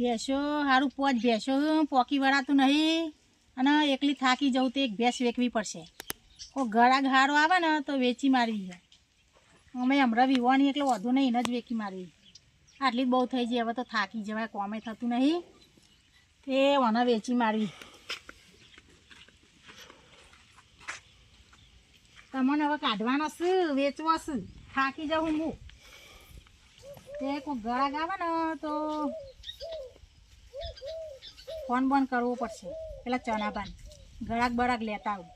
ભેંસો સારું પોચ ભેંસો પોકી વળાતું નહીં અને એકલી થાકી જવું તો એક ભેંસ વેચવી પડશે. કોઈ ગળાક હારો આવે ને તો વેચી મારવી છે. અમે હમણાં વિવાની એટલે વધુ નહીં એને જ વેચી મારવી. આટલી જ બહુ થઈ જાય હવે તો થાકી જવાય કોમે થતું નહીં તે મને વેચી મારવી. તમને હવે કાઢવાનો છું વેચવો છું થાકી જાઉં હું. તે કોઈ ગળાક આવે ને તો ફોન બોન કરવો પડશે પેલા ચણાબાન ગળાક બળાક લેતા આવું.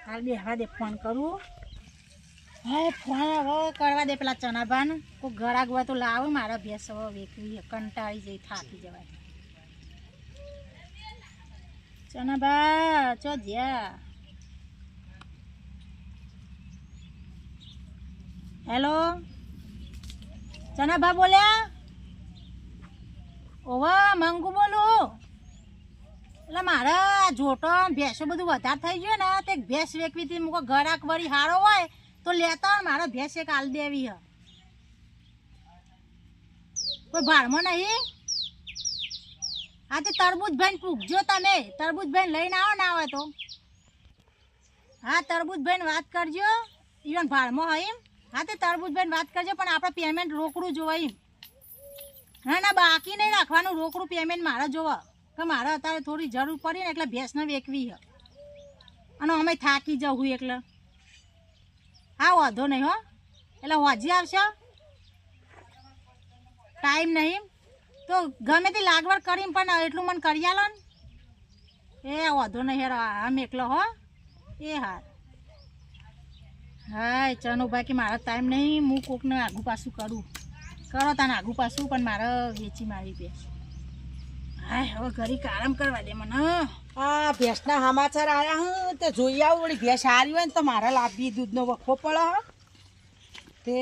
હાલ બેહવા દે ફોન કરવું. હા ફોન હવે કરવા દે પેલા ચણાબાન કોઈ ગળાક હોય તો લાવો મારા ભેંસ હવે વેચવી કંટાળી જઈ થાકી જવાય. ચણાબા ચો જ્યા. હેલો ચણાબા બોલ્યા? ઓવા મંગુ બોલું. એટલે મારા જોટો ભેંસો બધું વધારે થઈ ગયું ને તે ભેંસ વેચવી હતી. મૂકો ગળાક વળી સારો હોય તો લેતા મારા ભેંસ એક આલ દેવી હ. કોઈ ભાડમાં નહીં? હા તે તરબૂચભાઈને પૂછજો તમે. તરબૂચભાઈને લઈને આવો ના આવે તો. હા તરબૂચભાઈને વાત કરજો ઇવન ભાડમાં હોય એમ. હા તે તરબૂચભાઈને વાત કરજો પણ આપણે પેમેન્ટ રોકડું જોવાય એમ. ના ના બાકી નહીં રાખવાનું રોકડું પેમેન્ટ મારે જોવા કે મારે અત્યારે થોડી જરૂર પડી ને એટલે ભેંસને વેચવી છે અને અમે થાકી જવું એટલે. હા વાંધો નહીં હો એટલે હોજી આવશે ટાઈમ નહીં તો ગમે તે લાગવડ કરીને પણ એટલું મને કરી આલો ને. એ વાંધો નહીં હેર આમ એકલો હો એ હાર. હા ચનુભાઈ કે મારો ટાઈમ નહીં હું કોકને આગું પાછું કરું. કરો તને આગું પાછું પણ મારે વેચી મારી ભેંસ. હા હવે ઘડીક આરામ કરવા દે મને. આ ભેંસના સમાચાર આવ્યા હું તે જોઈ આવું વળી ભેંસ સારી હોય ને તો મારે લાવવી દૂધનો વખો પડે તે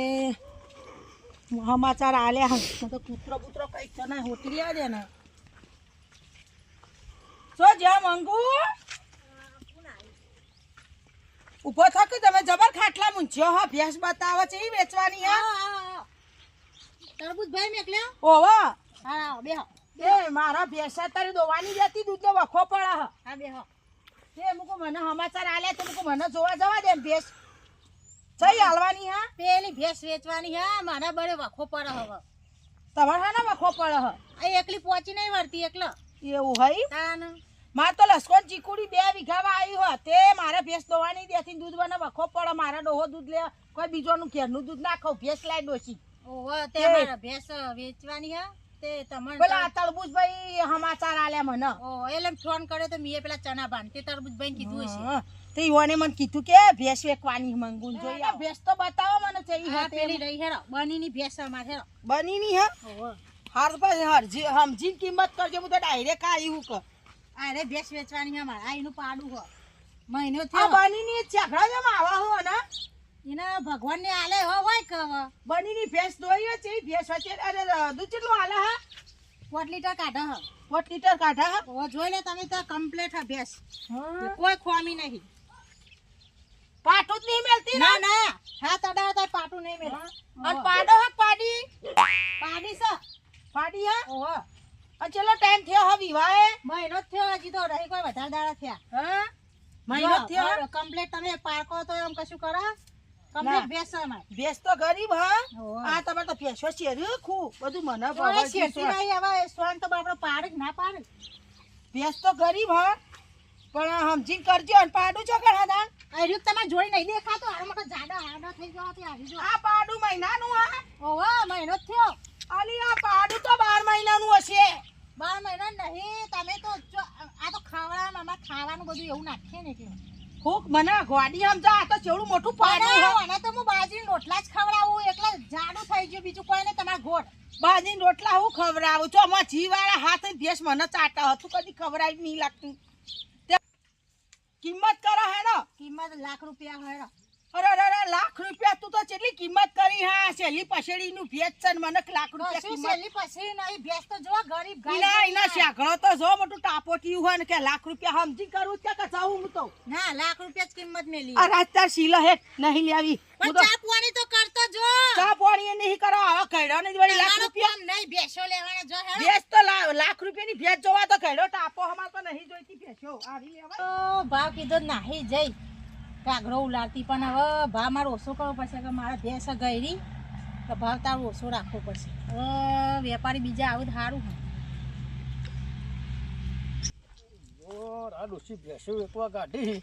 સમાચાર આલ્યા હું તો કૂતરો કૂતરો કંઈક તો ના હોટી લેવા દે ને. શું જ્યાં મંગુ ઉભો થકો તમે જબર ખાટલા મૂંચ્યો હા ભેંસ બતાવે છે એ વેચવાની હા. તરબૂચભાઈ મેકલ્યા? ઓવા હા બેહો. એ મારા ભેંસ તારી દોવાની જતી દૂધનો વખો પડે હ. હા બેહો. તે મુકો મને સમાચાર આલ્યા તો મુકો મને જોવા જવા દે ભેંસ સહી હાલવાની હા. પેલી ભેંસ વેચવાની હા મારા બળે વખો પડે હવે. તમારે હા વખો પડે હ. આ એકલી પહોંચી નહીં વળતી એકલો. એવું હઈ તાન મારે તો લસકોન ચીકુડી 2 વીઘામાં આવી હોય તે મારે ભેંસ દોવાની દેતી દૂધ બને વખો પડે. મારા ડોહો દૂધ લે કોઈ બીજોનું ઘેરનું દૂધ ના ખાવ ભેંસ લાઈ ડોસી. ઓહો તે મારા ભેંસ વેચવાની હા તે તમને પેલા તરબૂચભાઈ સમાચાર આલ્યા મને. ઓ એટલે ફોન કર્યો તો મીએ પેલા ચણાબાન તે તરબૂચભાઈને કીધું હશે. તે ઈવોને મને કીધું કે ભેંસ વેકવાની મંગુન જોઈએ ભેંસ તો બતાવો મને ચઈ હા હા પેલી રહી હેરો બનીની ભેંસ અમાર હેરો. બનીની હા. ઓહો હાર ભાઈ હરજી સમજીને કિંમત કરજો હું તો ડાયરેક્ટ આવી હું કે અરે ભેંસ વેચવાની હે મારે આ એનું પાડું હો મહિનો આ થયો. બનીની ચેકડા જમ આવા હો ને એને ભગવાનને આલે હો હોય કે હવે બનીની ભેંસ દોઈ છે ભેંસ વચ્ચે અરે દૂધ કેટલું આલે હા 4 લીટર કાઢે હે. 4 લીટર કાઢા હા. ઓ જોઈ લે તમે તો કમ્પ્લીટ હે ભેંસ કોઈ ખોમી નહીં. પાટું જ નહીં મેલતી ના ના હા તડા તો પાટું નહીં મેલે. અને પાડો હા પાડી પાડી છે પાડી હા. ઓહો અને ચલો ટાઈમ થયો હવે વિવાહે મહિનો જ થયો હજી તો રહી કોઈ વધારે દાડા થયા. હા મહિનો જ થયો. કમ્પ્લીટ તમે પાકો તો એમ કશું કરો કમ્પ્લીટ ભેંસ છે અમારે. ભેંસ તો ગરીબ હા. ઓહો. આ તમારે તો ભેંસો શેર્યું ખું બધું મને ઓય ખબર છે. શેઠી નહીં હવે સોન તો બાપડો પાડે જ ના પાડે. ભેંસ તો ગરીબ હા પણ સમજીને કરજો અને પાડું છો કણ હા. અરે તમે જોઈ નહીં દેખાતો આ મોટો જાડા આડા થઈ ગયો તે આવી જો. આ પાડું મહિનાનું હા. ઓહો મહિનો જ થયો. અલી આ પાડું તો 12 મહિનાનું હશે. 12 મહિના નહીં તમે તો આ તો ખાવાનું અમારે ખાવાનું બધું એવું નાખીએ ને એટલે. હુક મને ગોડી સમજા આ તો ચેવડું મોટું પાડું હા. મને તો હું બાજરીના રોટલા જ ખવડાવું એટલે જાડું થઈ ગયું બીજું કોઈ નહીં તમારા ઘોડ. બાજીને રોટલા હું ખવડાવું છું અમાર જીવાળા હાથે ભેંસ મને ચાટા હતું કદી ખવડાવી નહીં લાગતું. કિંમત કરો હેડો. કિંમત લાખ રૂપિયા હોય. અરે લાખ રૂપિયા તું તો કેટલી કિંમત કરી હા છેલ્લી પછેડીનું ભેજ છે ને મને લાખ રૂપિયા કશું કિંમત છેલ્લી પછી નહીં, ભેંસ તો જો ગરીબ ગાય એના જેવી એના છે. શેકડો તો જો મોટું ટાપોટિયું હોય ને કે લાખ રૂપિયા સમજી કરું કે કચાવું હું તો ના, લાખ રૂપિયા જ કિંમત મેલી. આ રાજતાર શીલો હેઠ નહીં લેવી પણ ચા પાણી તો કરતો જો. ચા પાણી નહીં કરો આવા કઈડો ને વળી લાખ તમારું રૂપિયા કામ નહીં, ભેંસો લેવાના જો હેડો. ભેજ તો લાખ રૂપિયાની ભેજ જોવા તો કઈડો ટાપો અમાર તો નહીં જોઈતી ભેજો આરી લેવા તો ભાવ કીધો તો નાહી જઈ કાગડો ઉલાડતી, પણ હવે ભાવ મારો ઓછો કરવો પડશે કે મારા ભેંસ ગયરી તો ભાવ તારો ઓછો રાખવો પડશે. હવે વેપારી બીજા આવું તો સારું. આ ડોસી ભેંસો વેચવા કાઢી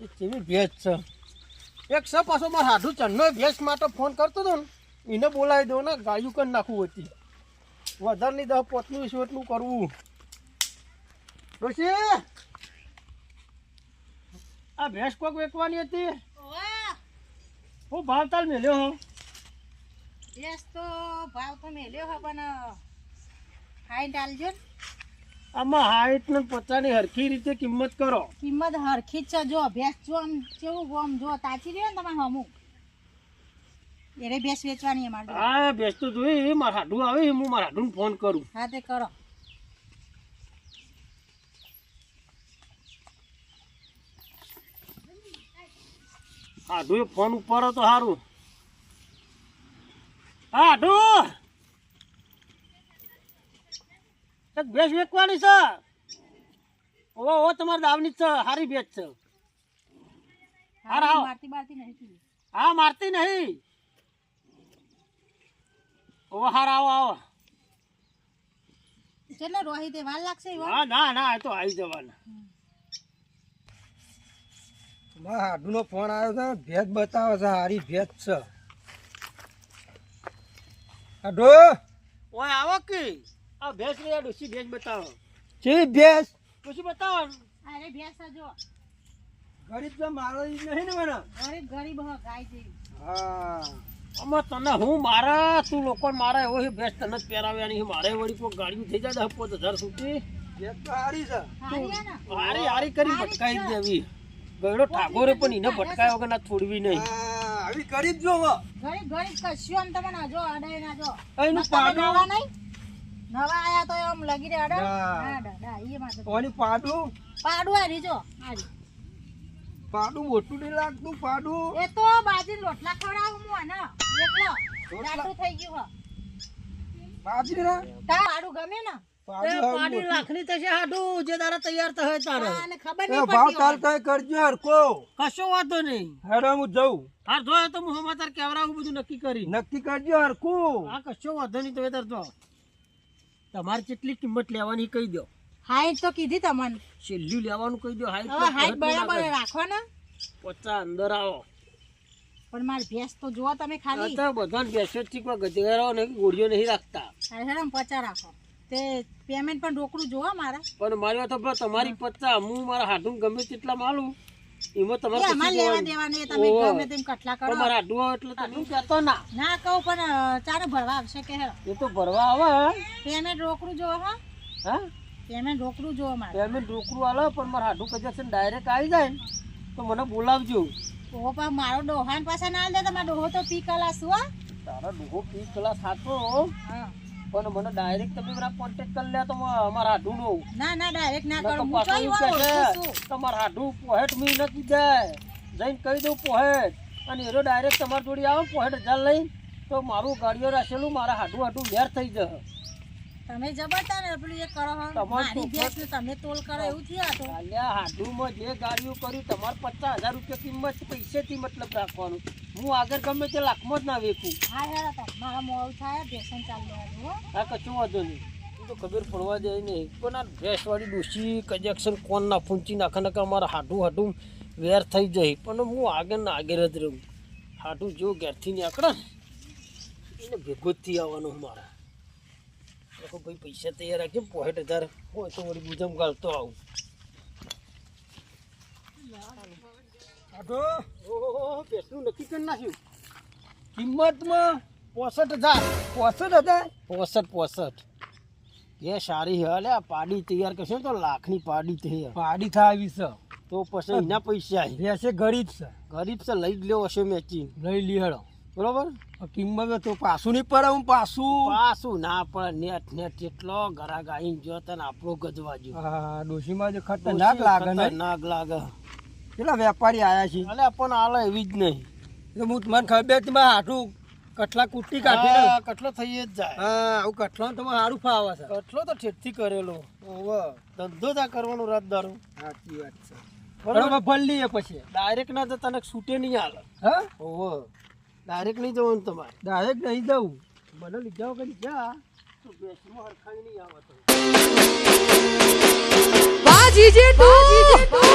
એ કેવી ભેંસ છે. એક છે પાછો મારા હાડું ચન્નો ભેંસ માટે ફોન કરતો હતો ને એને બોલાવી દો ને ગાયું કરી નાખવું હતી. વધારે નહીં 10-15 વીસ એટલું કરવું. ડોસી આ ભેંસ કોક વેચવાની હતી. હું ભાવ તાલ મેલ્યો હો. ભેંસ તો ભાવ તો મેલ્યો હે પણ ખાઈ ડાલજો ને. આમાં હાઈટ ને 50 ની હરખી રીતે કિંમત કરો. કિંમત હરખી જ છે. જો ભેંસ જો આમ કેવું આમ જો તાચી રહ્યો ને તમે હમું એને ભેંસ વેચવાની અમારે. હા ભેંસ તો જોઈ મારા હાડું આવે હું મારા હાડું ફોન કરું. હા તે કરો. હાડું ફોન ઉપર તો સારું. હા હાડું એક ભેંસ વેચવાની છે. ઓ તમારે દાવની જ છે. સારી ભેંસ છે. હારા આવો. મારતી બારતી નહીં પીવી. હા મારતી નહીં. ઓ હારા આવો આવો. ચલો રોહિત વાર લાગશે એવો. હા ના એ તો આવી જવાના. મારા હાડુનો ફોન આવ્યો છે. ભેજ બતાવે છે. હારી ભેજ છે. હાડુ ઓય આવો કે આ ભેંસ લઈ આ ડોસી ભેંસ બતાવો. ચી ભેજ ડોસી બતાવો. અરે ભેંસ જો ગરીબ તો મારો ઈ નહીં ને મને. ગરીબ ગરીબ હ ગાય જેવી. હા આમાં તને હું મારા તું લોકો મારા એવો ભેંસ તને જ પહેરાવ્યાની મારે વળી કોઈ ગાડીઓ થઈ જાય 10,000 સુધી. ભેજ તો હારી છે. હારી હે ને? હારી કરી ભટકાઈ જ દેવી. ગયડો ઠાકોરે પણ એને ભટકાય વગર ના છોડવી નહીં. હા આવી ગરીબ જો હો. ગરીબ ગરીબ કશું આમ તમને જો અડાય ના જો. એનું તમે પાડું નવા નહીં? નવા આયા તો આમ લગી રે અડા. ના. હા દાદા ઈ માં કોની પાડું પાડું હારી જો હારી. પાડું મોટું નહીં લાગતું. પાડું એ તો બાજી રોટલા ખવડાવું હું આને એકલો રોટલા? જાતું થઈ ગયું બાજરી હ તા પાડું ગમે ને પાડી લાખની થશે હાડું જે તારા તૈયાર થાય તારે. આને ખબર એ નહીં ભાવ પડતી તાલ હોય. કઈ કરજો હરકો. કશો વાંધો નહીં. હેડો હું જઉં. હાર જોયો તો હું સમાચાર કેવરાવું બધું નક્કી કરી. નક્કી કરજો હરકું. આ કશો વાંધો નહીં તો તાર જો તમારે કેટલી કિંમત લેવાની કહી દો. હાઈટ તો કીધી તમને. છેલ્લી લેવાનું કહી દો. હવે હાઈટ બરાબર રાખો ને. 50 અંદર આવો. પણ મારી ભેંસ તો જુઓ તમે ખાલી. તો બધા બેસો થી કોઈ ગધેરો નહીં ગોળીઓ નહીં રાખતા. અરે હેરામ 50 રાખો તે પેમેન્ટ પણ રોકડું જોવા મારા. પણ મારી વાત સાંભળો, તમારી 50 હું મારા હાડું ગમે તેટલા માલું એમાં એ તમારે અમારે કશું લેવા જોવાનું. દેવા નહીં. તમે ઓહો. ગમે તેમ કટલા કરો. પણ મારા હાડું આવે એટલે તમે કહેતો ના. ના કહું પણ ચારે ભરવા આવશે કે હેરો. એ તો ભરવા આવે. પેમેન્ટ રોકડું જોવો હા. હા પેમેન્ટ રોકડું જોવો મારે. પેમેન્ટ રોકડું આલો પણ મારા હાડું કદાચ ડાયરેક્ટ આવી જાય ને તો મને બોલાવજો. ઓહો પણ મારો ડોહાન પાછા ના લે. તમારો ડોહો તો પી કલાસ હો. તારા ડોહો 20 કલાક સાચો હા પણ મને ડાયરેક્ટ તમે મારા કોન્ટેક્ટ કરી લે તો મારા હાડું નો ના ના ડાયરેક્ટ ના કરો. હું પાછું ચોઈ એવું વાળો કહે ઓળખું છે, છું. તમારા હાડું પોહેટ મી નથી જાય જઈને કહી દઉં પોહેટ અને એનો ડાયરેક્ટ તમારી જોડી આવે પોહેટ 1000 લઈ તો મારું ગાડીઓ રાખેલું મારા હાડું વેર થઈ જશે. તમે જબરતા ને પેલું એ કરો હો. તમારે મારી તો ભેંસ ને તમે તોલ કરો એવું થયા તો. અલ્યા હાડુમાં જે ગાડીઓ કર્યું તમારે 50,000 રૂપિયા કિંમત પૈસેથી મતલબ રાખવાનું. હું આગળ ગમે તે લાખમાં જ ના વેચું. હા હેરા તા મારા મોડું થાય ભેસન ચાલુ લેવાનું હો. આ કશું વાંધો નહીં. એ તો ખબર પડવા જાય નહીં પણ આ ભેંસવાળી ડોસી કજેક્શન કોણ ના ફૂંચી નાખે ને કે અમારા હાડું વેર થઈ જાય પણ હું આગળ ને આગળ જ રહું. હાડું જો ઘેરથી નીકળે ને એને ભેગો જ થઈ આવવાનું મારા. देखो भाई पैसा तैयार रखे 60,000 हो तो वही बुझम गालतो आऊं. હાડુ ओहो पेट्रोल नक्की कर नाख्યું. કિંમતમાં 65,000. 65 ये सारी है. अले पाड़ी तैयार करशो तो लाखनी पाड़ी થઈ. પાડી થાવી છે. તો પછી એના પૈસા છે. ભેંસે ગરીબ છે, ગરીબ છે લઈ જ લેવો હશે મેચી લઈ લી હેડો. બરોબર. કિંમત તો પાછું નહીં પડે, હું પાછું. પાછું ના પડે નેટ નેટ એટલો ઘરાક આવીને જો તને આપણો ગજવાજો. હા, ડોશીમાં જે ખતરનાક લાગે ને. નાગ લાગે. કેટલા વેપારી આયા છે. અલે પણ આલે એવી જ નહીં. એટલે હું મને ખબર છે મારે હાટું કટલા કુટી કાઢી ને. હા, કટલો થઈ જ જાય. હા, આવું કટલા તમારે સારું ફાવે છે. કટલો તો ઠેઠથી કરેલો ઓવે, ધંધો તા કરવાનો રાત દારૂ. સાચી વાત છે. બરોબર. બરાબર, ભલ લઈએ પછી. ડાયરેક્ટ ના તો તને છૂટે નહીં હાલે. હા, ઓહો ડાયરેક્ટ નહીં જવાનું તમારે. ડાયરેક્ટ નહીં દઉં. મને લીધા વગર જા તો બેસમાં હરખાઈ નહીં આવે તો. વાહ જીજે તું